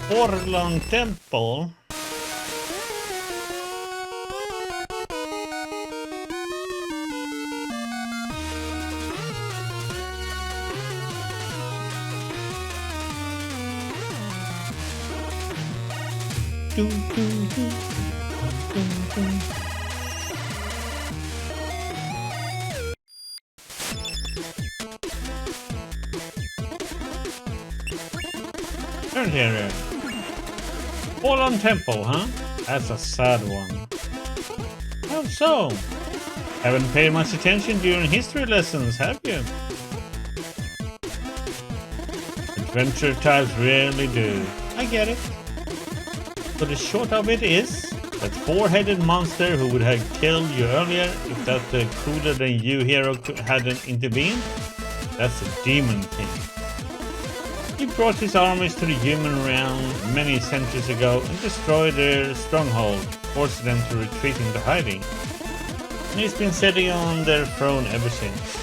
Forlorn Temple. Dun, dun, dun, dun, dun. Turn here. Forlorn Temple, huh? That's a sad one. How so? Haven't paid much attention during history lessons, have you? Adventure types rarely do. I get it. But the short of it is that four-headed monster who would have killed you earlier if that cooler than you hero hadn't intervened, that's a demon king. He brought his armies to the human realm many centuries ago and destroyed their stronghold, forcing them to retreat into hiding. And he's been sitting on their throne ever since.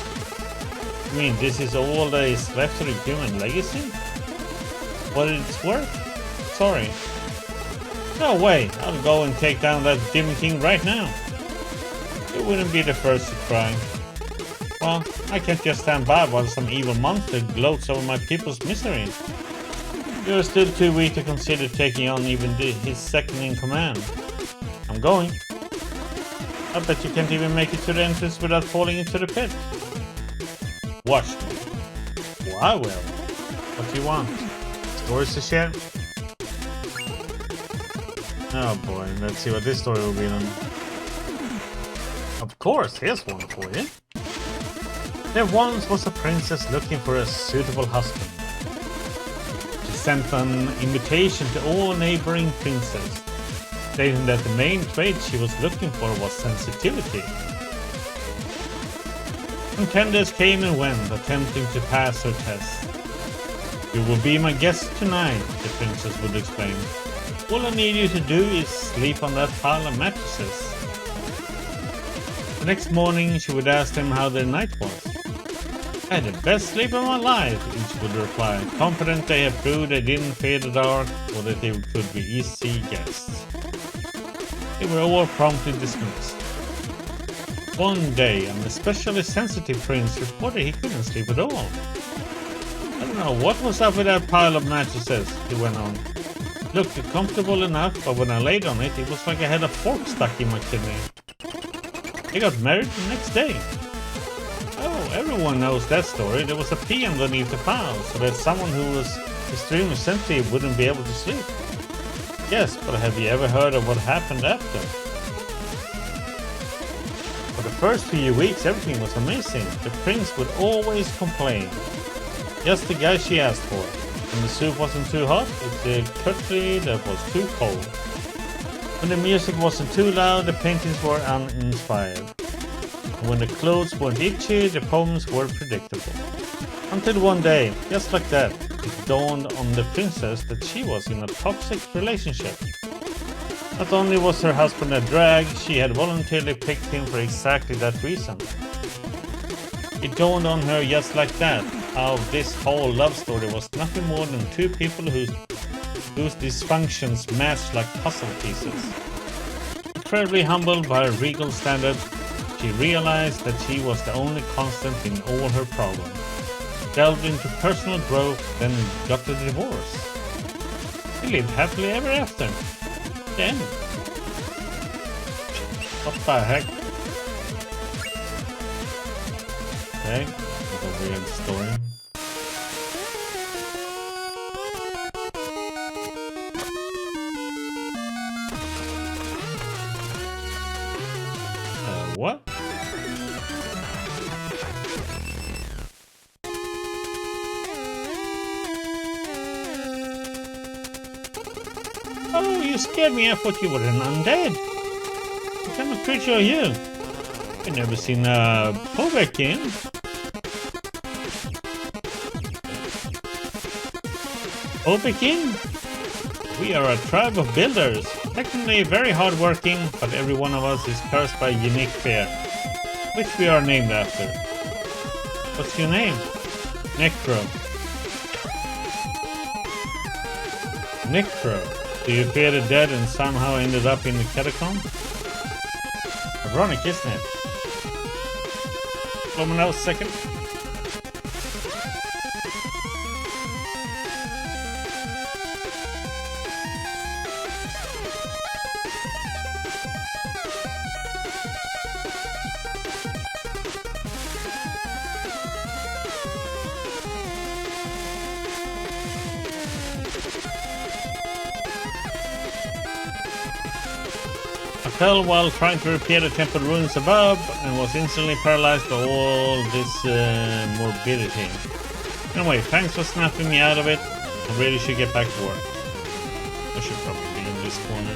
I mean, this is all that is left of the human legacy? What it's worth? Sorry. No way, I'll go and take down that demon king right now. You wouldn't be the first to try. Well, I can't just stand by while some evil monster gloats over my people's misery. You're still too weak to consider taking on even his second in command. I'm going. I bet you can't even make it to the entrance without falling into the pit. Watch me. Well, I will. What do you want? Stories to share? Oh boy, let's see what this story will be then. Of course, here's one for you. There once was a princess looking for a suitable husband. She sent an invitation to all neighboring princes, stating that the main trait she was looking for was sensitivity. Contenders came and went, attempting to pass her test. You will be my guest tonight, the princess would explain. All I need you to do is sleep on that pile of mattresses. The next morning she would ask them how their night was. I had the best sleep of my life, each would reply, confident they had proved they didn't fear the dark or that they could be easy guests. They were all promptly dismissed. One day, an especially sensitive prince reported he couldn't sleep at all. I don't know what was up with that pile of mattresses, he went on. Looked comfortable enough, but when I laid on it, it was like I had a fork stuck in my kidney. They got married the next day. Oh, everyone knows that story. There was a pea underneath the pile, so that someone who was extremely sensitive wouldn't be able to sleep. Yes, but have you ever heard of what happened after? For the first few weeks, everything was amazing. The prince would always complain. Just the guy she asked for. When the soup wasn't too hot, it's the cutlery that was too cold. When the music wasn't too loud, the paintings were uninspired. And when the clothes weren't itchy, the poems were predictable. Until one day, just like that, it dawned on the princess that she was in a toxic relationship. Not only was her husband a drag, she had voluntarily picked him for exactly that reason. It dawned on her just like that, how this whole love story was nothing more than two people whose dysfunctions matched like puzzle pieces. Incredibly humbled by her regal standards, she realized that she was the only constant in all her problems. Delved into personal growth, then got a divorce. They lived happily ever after. Then, what the heck? Okay, what a weird story. What? Oh, you scared me. I thought you were an undead. What kind of creature are you? I've never seen a Povekin. Povekin? We are a tribe of builders. Technically very hardworking, but every one of us is cursed by a unique fear, which we are named after. What's your name? Necro. Necro. Do you fear the dead and somehow ended up in the catacombs? Ironic, isn't it? Let me know, second. I fell while trying to repair the temple ruins above and was instantly paralyzed by all this morbidity. Anyway, thanks for snapping me out of it. I really should get back to work. I should probably be in this corner.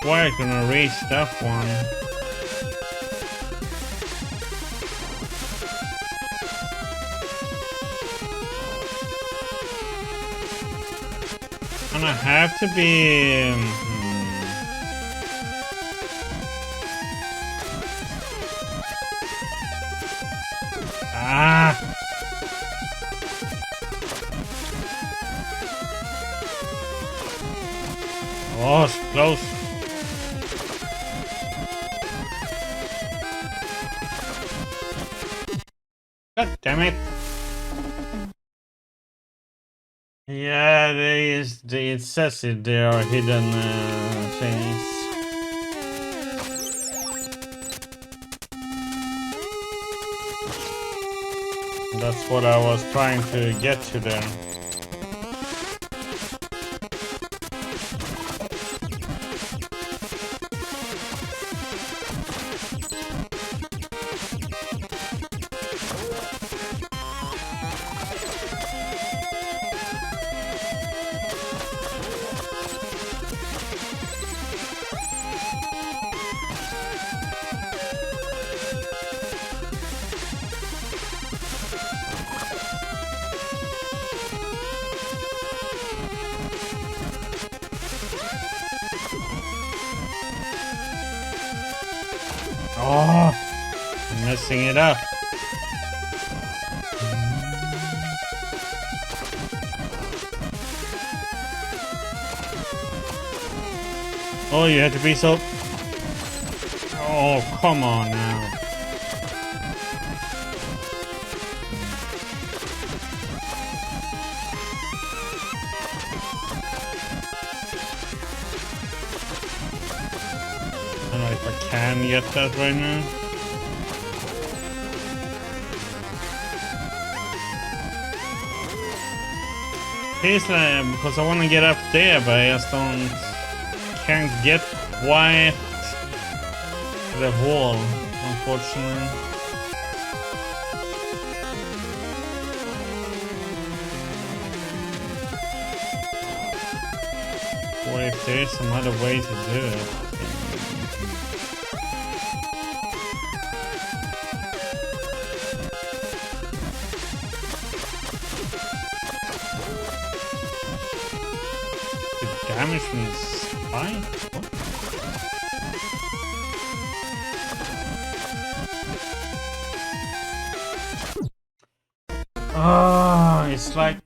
Quite gonna race that one. And I have to be oh, it's close. God damn it. Yeah, it says it, there are hidden things. That's what I was trying to get to there. Oh, I'm messing it up. Oh, you had to be so... Oh, come on now. I don't know if I can get that right now. It's like, because I want to get up there, but I just can't get quite the wall, unfortunately. if there's some other way to do it. The damage from the spike? What? Oh, it's like...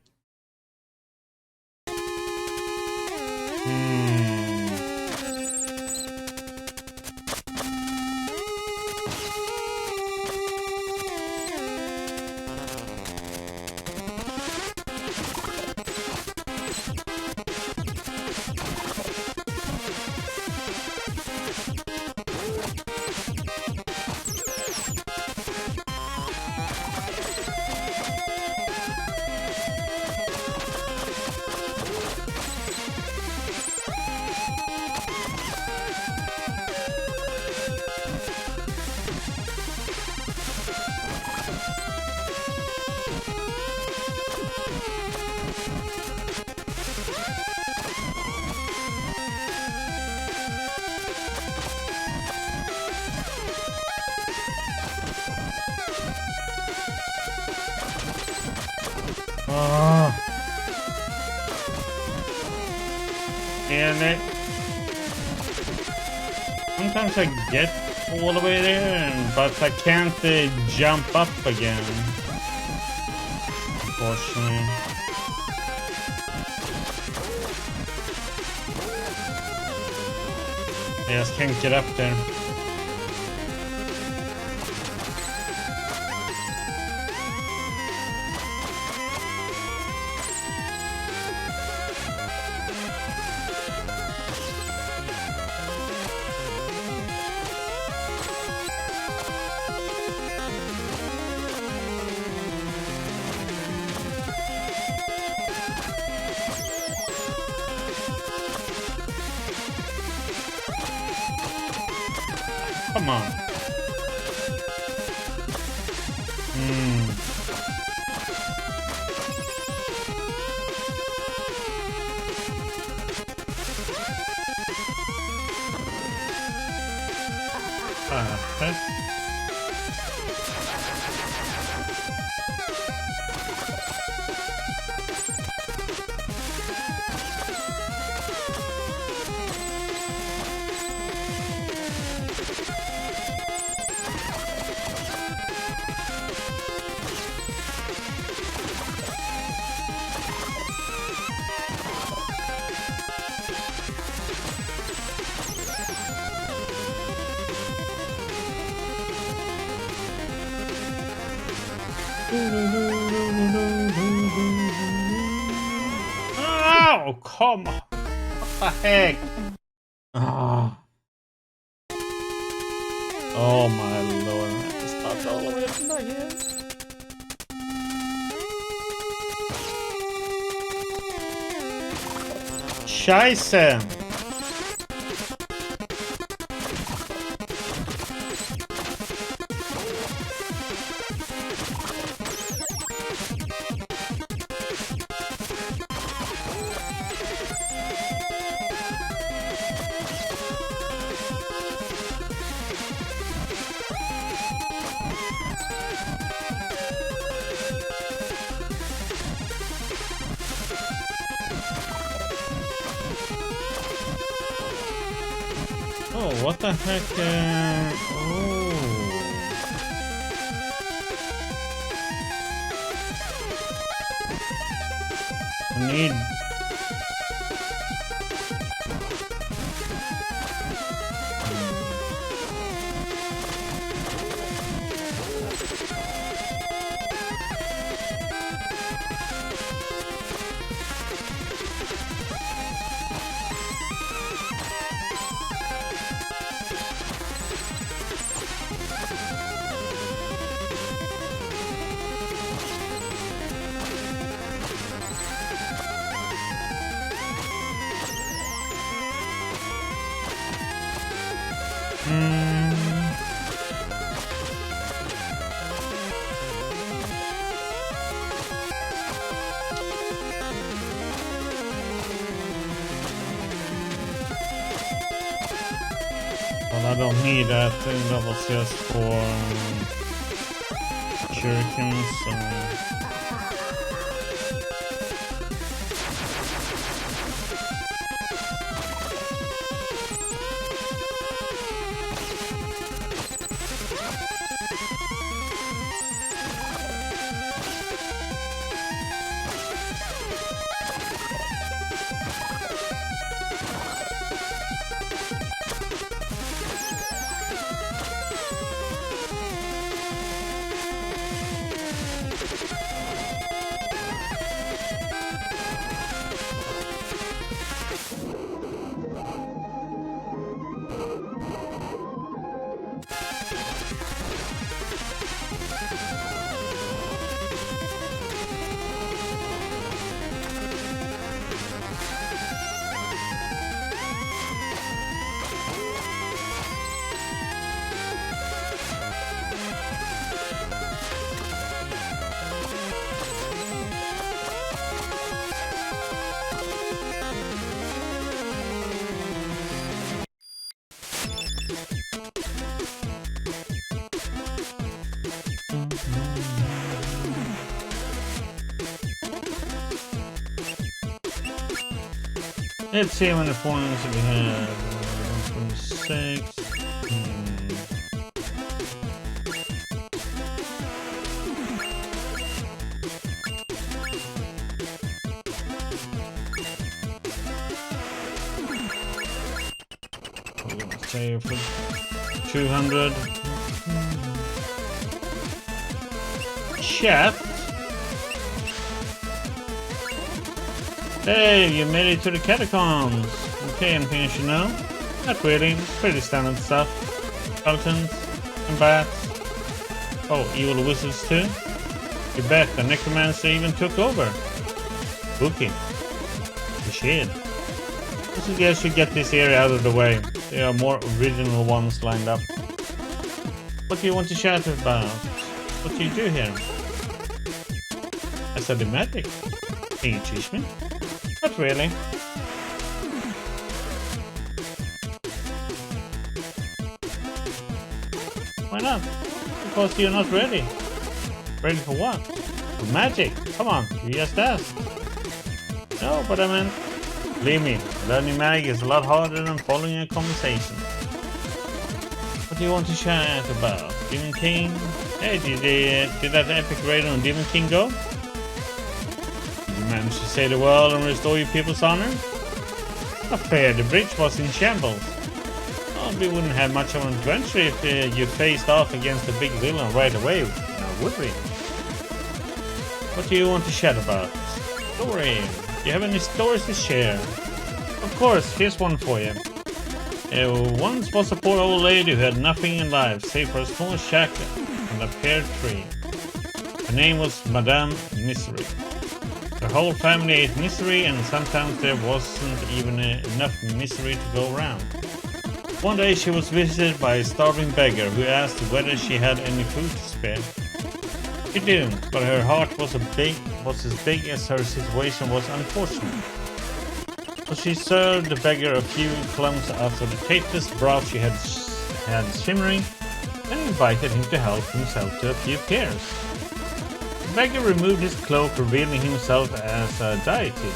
Oh. Damn it. Sometimes I get all the way there, but I can't jump up again. Unfortunately. I just can't get up there. Come on. Oh, come on. What the heck? Oh, oh my lord. I have to start all the way from back here. Scheiße. Oh, what the heck? Oh. I need... don't need that. That was just for shurikens. Let's see how many points we have. 126. Let's say for 200. Chat. Hey, you made it to the Catacombs. Okay, anything you should know? Not really, pretty standard stuff. Skeletons and bats. Oh, evil wizards too? You bet, the necromancer even took over. Spooky. The shit. I suggest you get this area out of the way. There are more original ones lined up. What do you want to chat about? What do you do here? I study magic. Can you teach me? Not really. Why not? Because you're not ready. Ready for what? For magic. Come on, you just asked. No, but I meant... Believe me, learning magic is a lot harder than following a conversation. What do you want to chat about? Demon King? Hey, did that epic raid on Demon King go? Managed to save the world and restore your people's honor? Not fair, the bridge was in shambles. Well, we wouldn't have much of an adventure if you faced off against the big villain right away, now would we? What do you want to chat about? Story. Do you have any stories to share? Of course, here's one for you. Once was a poor old lady who had nothing in life save for a small shack and a pear tree. Her name was Madame Misery. Her whole family ate misery, and sometimes there wasn't even enough misery to go around. One day she was visited by a starving beggar who asked whether she had any food to spare. She didn't, but her heart was as big as her situation was unfortunate. So she served the beggar a few clumps of the tasteless broth she had shimmering, and invited him to help himself to a few pears. The beggar removed his cloak, revealing himself as a deity.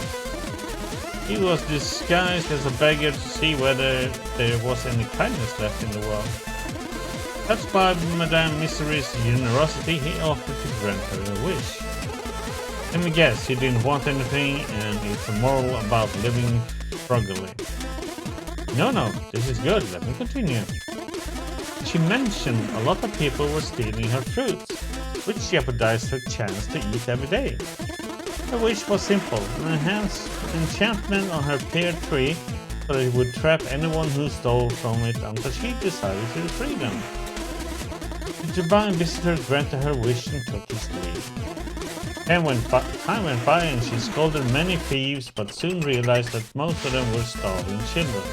He was disguised as a beggar to see whether there was any kindness left in the world. Touched by Madame Misery's generosity, he offered to grant her a wish. Let me guess, she didn't want anything, and it's immoral about living frugally. No, this is good, let me continue. She mentioned a lot of people were stealing her fruits, which jeopardized her chance to eat every day. Her wish was simple, an enchantment on her pear tree so that it would trap anyone who stole from it until she decided to free them. The divine visitor granted her wish and took his leave. Time went by and she scolded many thieves, but soon realized that most of them were starving children.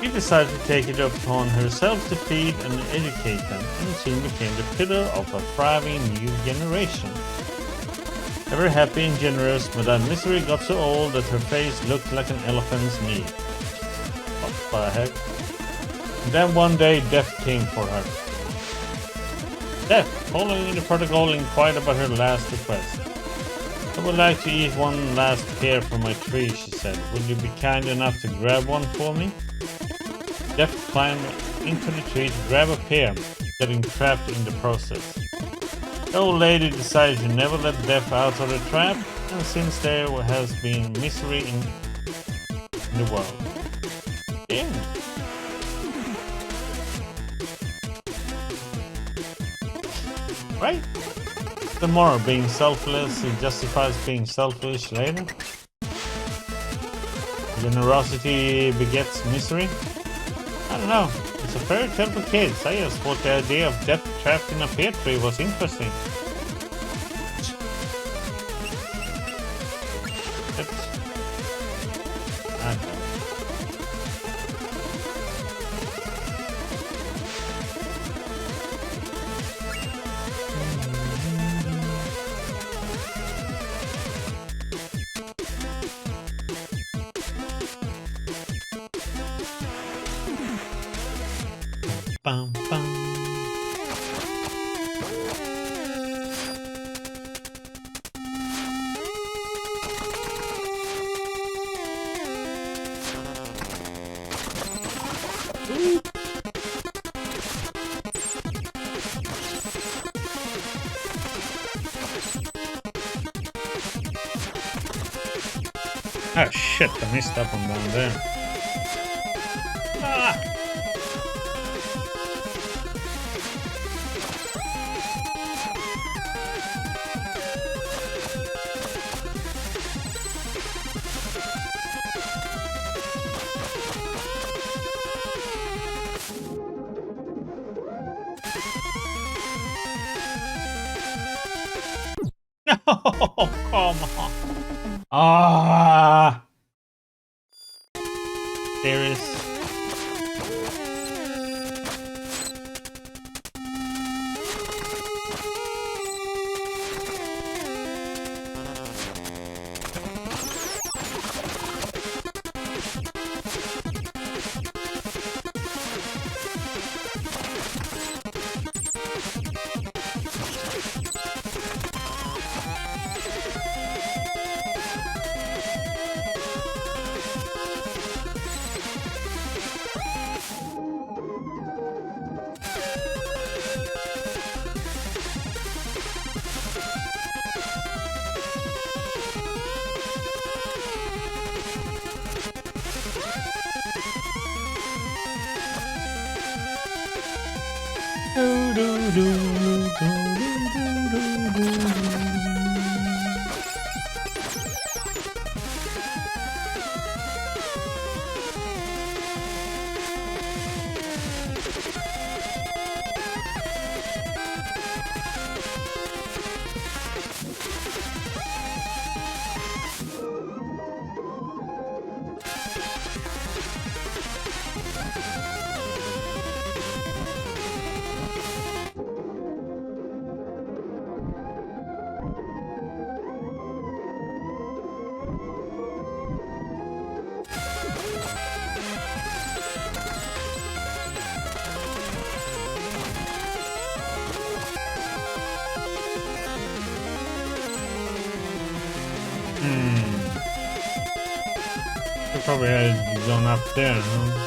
She decided to take it upon herself to feed and educate them, and soon became the pillar of a thriving new generation. Ever happy and generous, Madame Misery got so old that her face looked like an elephant's knee. What the heck? Then one day Death came for her. Death, following the protocol, inquired about her last request. I would like to eat one last pear from my tree, she said. Would you be kind enough to grab one for me? Death climbed into the tree to grab a pear, getting trapped in the process. The old lady decided to never let Death out of the trap, and since there has been misery in the world. Yeah. Right? The more being selfless, it justifies being selfish later. Generosity begets misery. I don't know. It's a fairy tale for kids. I just thought the idea of Death trapped in a pear tree was interesting. Bum, bum. Ah shit, I missed that one down there. Ah! No, come on. Ah, there is. Could probably have gone up there, huh?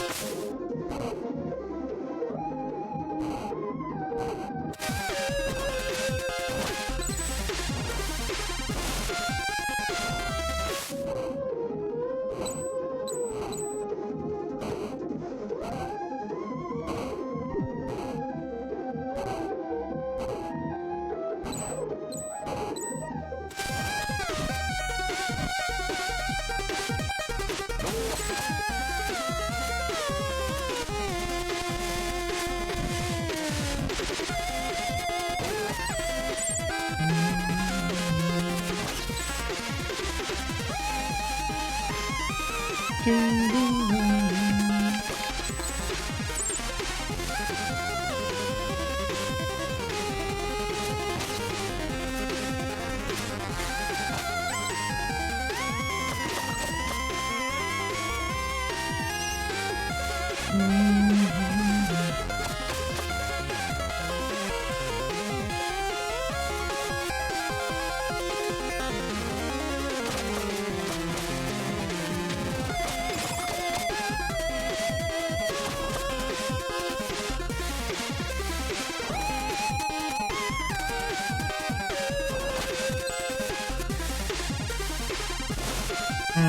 Oh,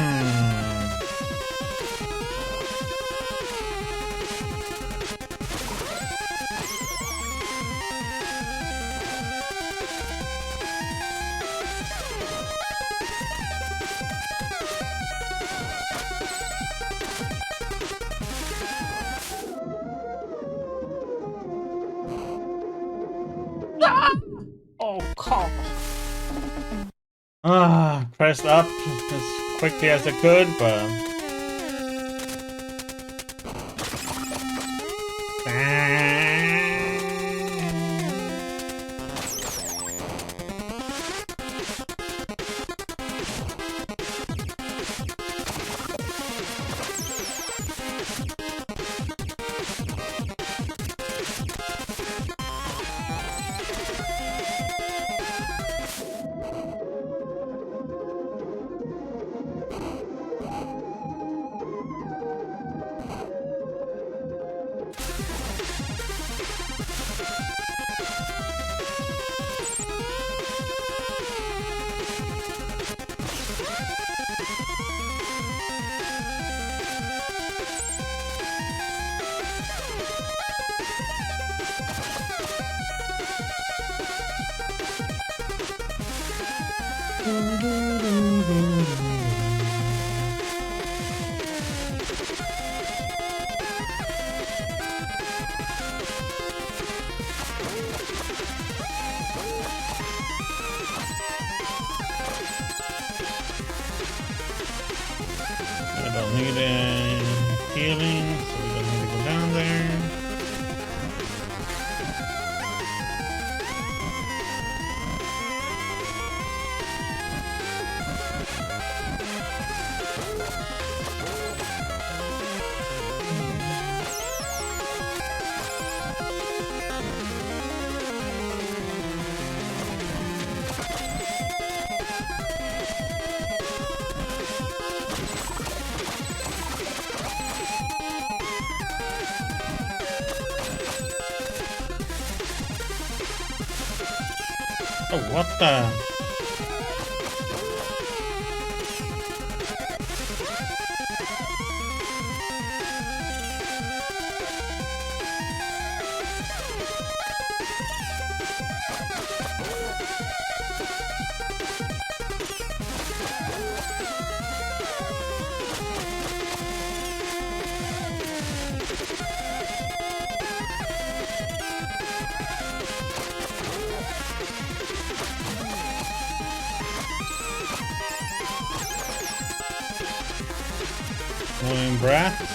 cock. Pressed up as quickly as I could, but... I don't need any healing, so we don't need to go down there. Oh, what the? Flowing breath.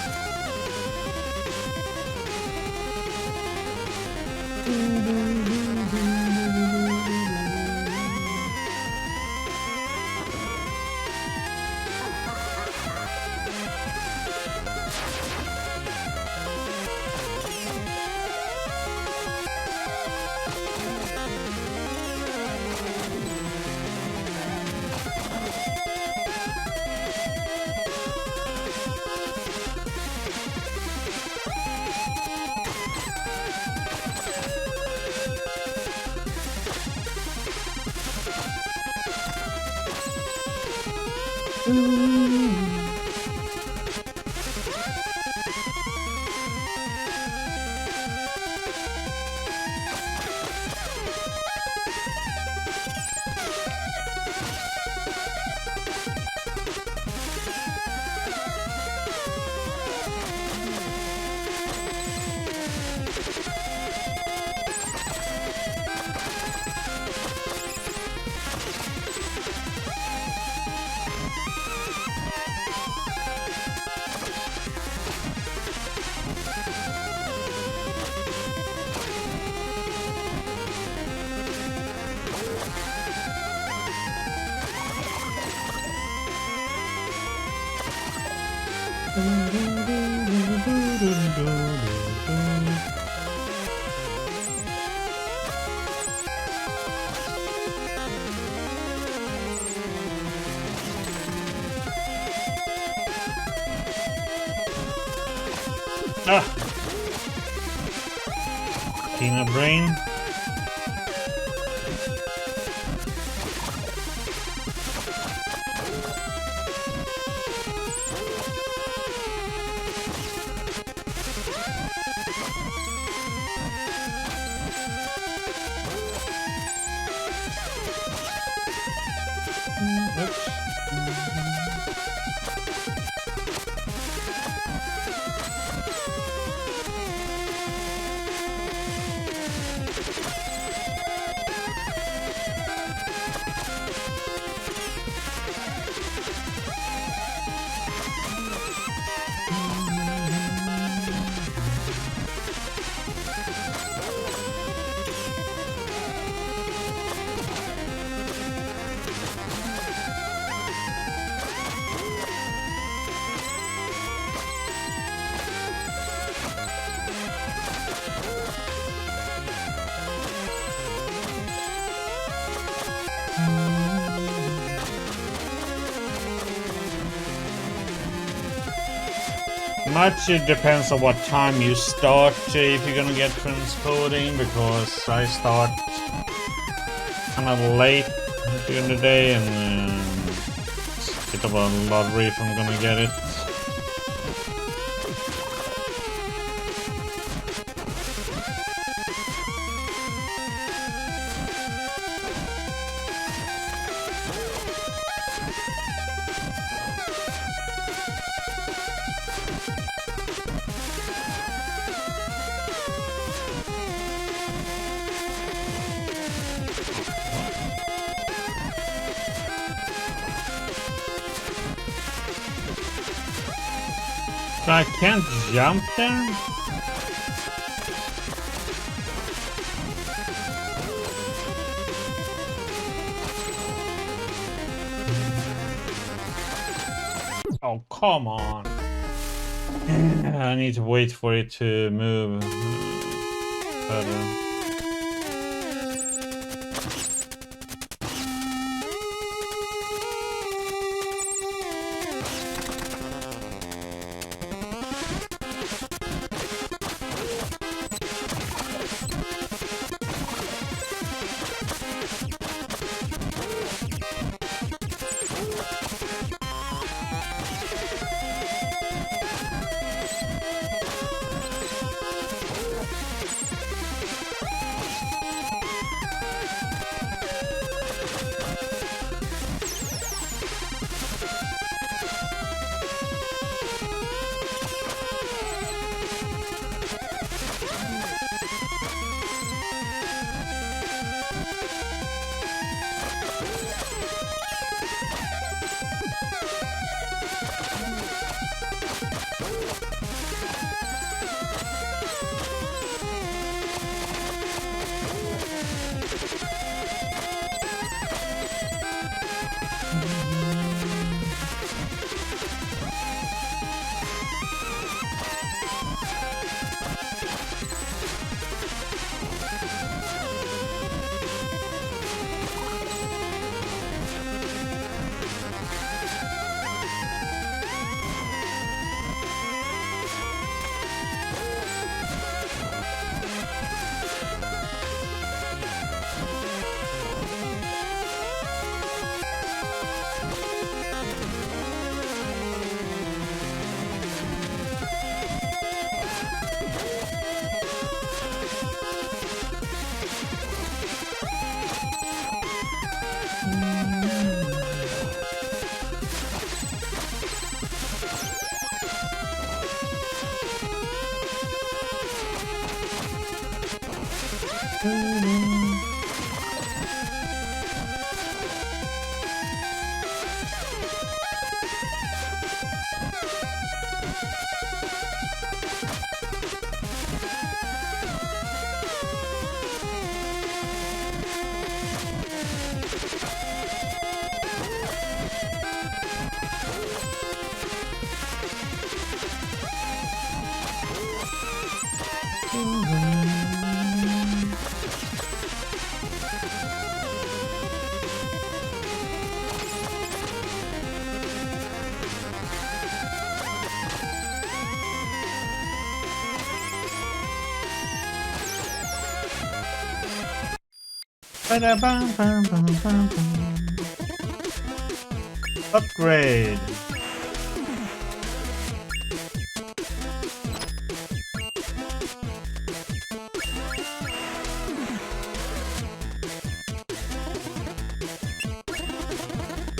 Ah! Peanut brain. Much it depends on what time you start if you're gonna get transporting, because I start kind of late during the day and it's a bit of a lottery if I'm gonna get it. So I can't jump there? Oh, come on. I need to wait for it to move further. Upgrade.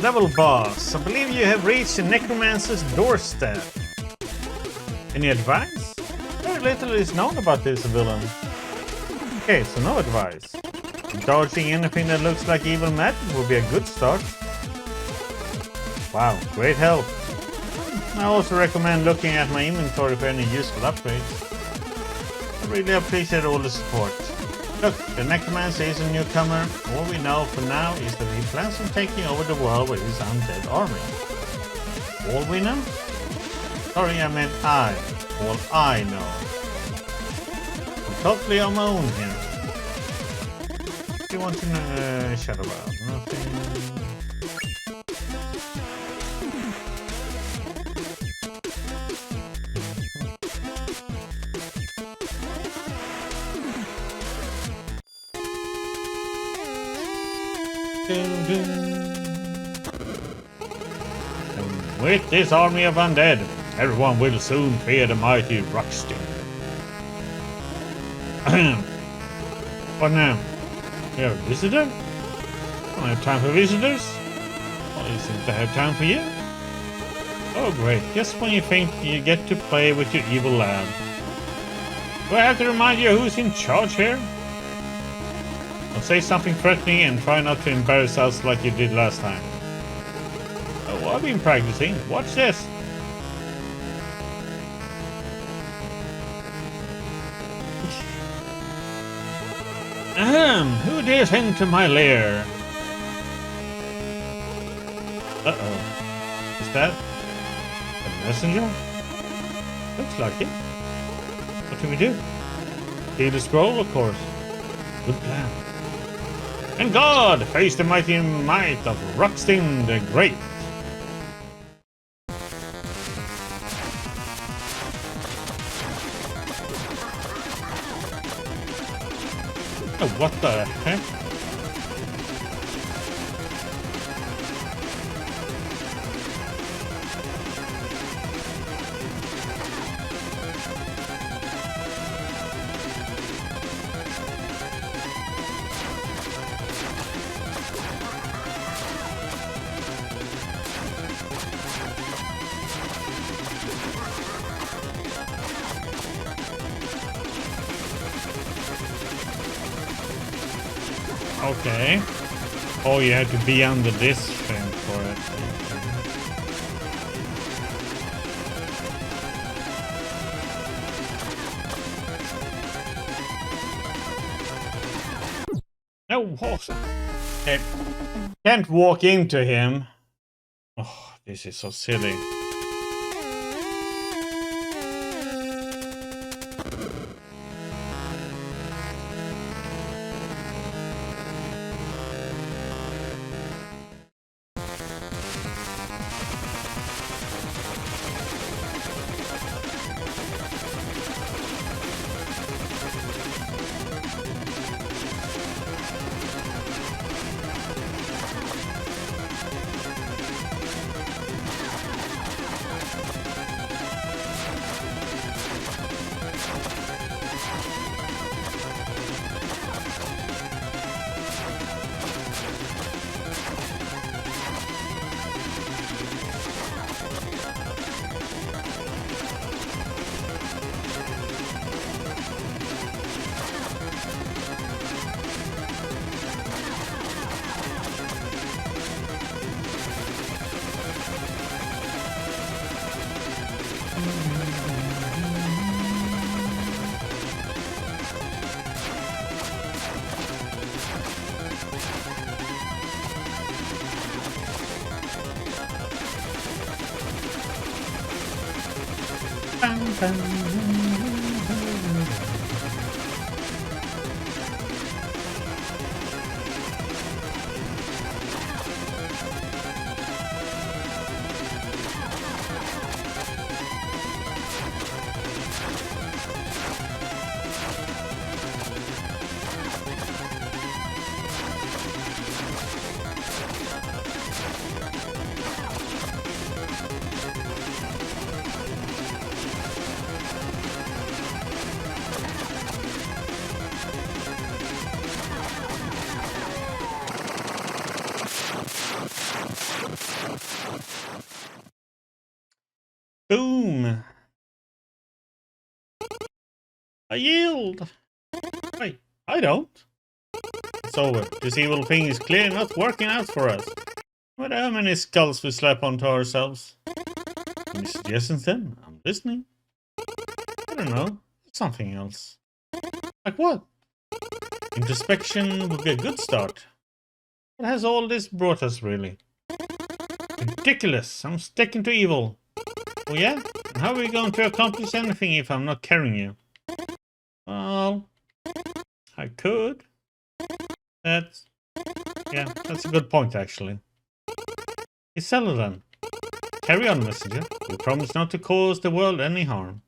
Level boss. I believe you have reached the necromancer's doorstep. Any advice? Very little is known about this villain. Okay, so no advice. Dodging anything that looks like evil magic would be a good start. Wow, great help. I also recommend looking at my inventory for any useful upgrades. I really appreciate all the support. Look, the necromancer is a newcomer. All we know for now is that he plans on taking over the world with his undead army. All we know? Sorry, I meant I. All I know. I'm totally on my own here. What do you want to chat about? Nothing. And with this army of undead, everyone will soon fear the mighty Ruxsting. What now? We have a visitor? I don't have time for visitors. Well, isn't I have time for you? Oh great, just when you think you get to play with your evil lad. Do I have to remind you who's in charge here? I'll say something threatening and try not to embarrass us like you did last time. Oh, I've been practicing. Watch this. Who dares enter my lair? Uh-oh. Is that a messenger? Looks like it. What do we do? Steal the scroll, of course. Good plan. And God, face the mighty might of Ruxsting the Great. Oh, what the heck? Okay. Oh, you have to be under this thing for it. Okay. No horse. Can't walk into him. Oh, this is so silly. Boom! I yield! Wait, I don't. It's over. This evil thing is clearly not working out for us. What how many skulls we slap onto ourselves? Any suggestions then? I'm listening. I don't know. Something else. Like what? Introspection would be a good start. What has all this brought us, really? Ridiculous! I'm sticking to evil. Oh yeah? And how are we going to accomplish anything if I'm not carrying you? Well, I could. That's a good point, actually. It's settled then. Carry on, messenger. We promise not to cause the world any harm.